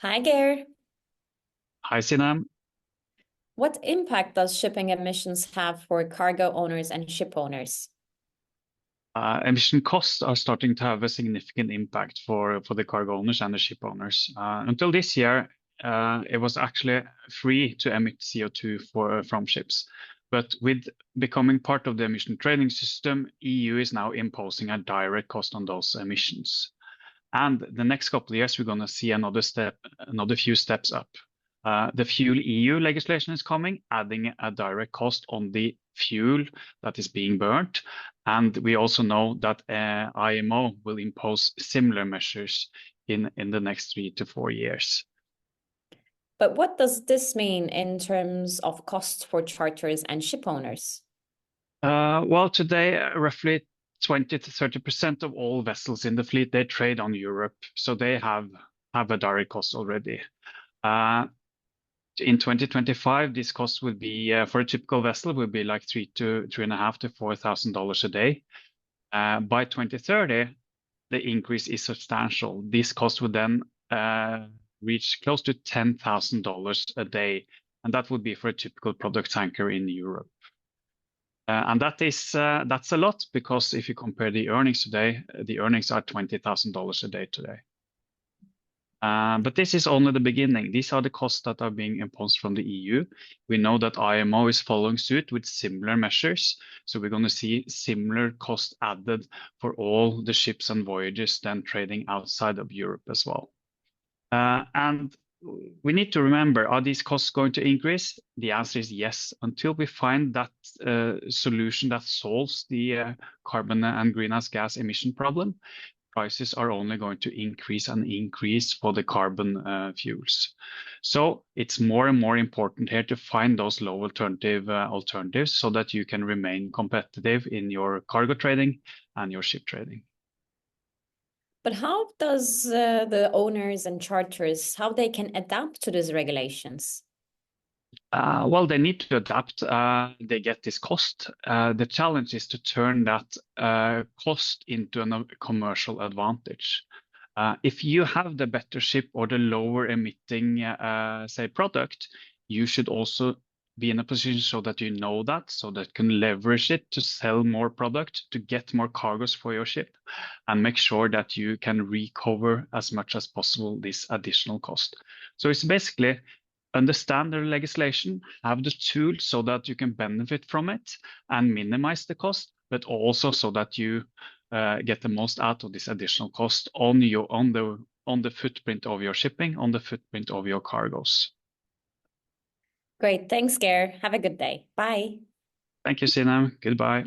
Hi, Geir. Hi, Sinam. What impact does shipping emissions have for cargo owners and ship owners? Emission costs are starting to have a significant impact for the cargo owners and the ship owners. Until this year, it was actually free to emit CO2 from ships. But with becoming part of the emission trading system, EU is now imposing a direct cost on those emissions. And the next couple of years, we're going to see another few steps up. The fuel EU legislation is coming, adding a direct cost on the fuel that is being burnt. And we also know that IMO will impose similar measures in the next 3 to 4 years. But what does this mean in terms of costs for charters and ship owners? Well, today, roughly 20 to 30% of all vessels in the fleet, they trade on Europe. So they have a direct cost already. In 2025, this cost would be for a typical vessel would be like $3,500 to $4,000 a day. By 2030, the increase is substantial. This cost would then reach close to $10,000 a day, and that would be for a typical product tanker in Europe. And that's a lot because if you compare the earnings today, the earnings are $20,000 a day today. But this is only the beginning. These are the costs that are being imposed from the EU. We know that IMO is following suit with similar measures. So we're going to see similar cost added for all the ships and voyages then trading outside of Europe as well. And we need to remember, are these costs going to increase? The answer is yes, until we find that solution that solves the carbon and greenhouse gas emission problem. Prices are only going to increase and increase for the carbon fuels. So it's more and more important here to find those low alternatives so that you can remain competitive in your cargo trading and your ship trading. But how does the owners and charters, how they can adapt to these regulations? Well, they need to adapt. They get this cost. The challenge is to turn that cost into a commercial advantage. If you have the better ship or the lower emitting, say, product, you should also be in a position so that you know that, so that you can leverage it to sell more product, to get more cargoes for your ship, and make sure that you can recover as much as possible this additional cost. So it's basically understand the legislation, have the tools so that you can benefit from it and minimize the cost, but also so that you get the most out of this additional cost on the footprint of your shipping, on the footprint of your cargoes. Great. Thanks, Geir. Have a good day. Bye. Thank you, Sina. Goodbye.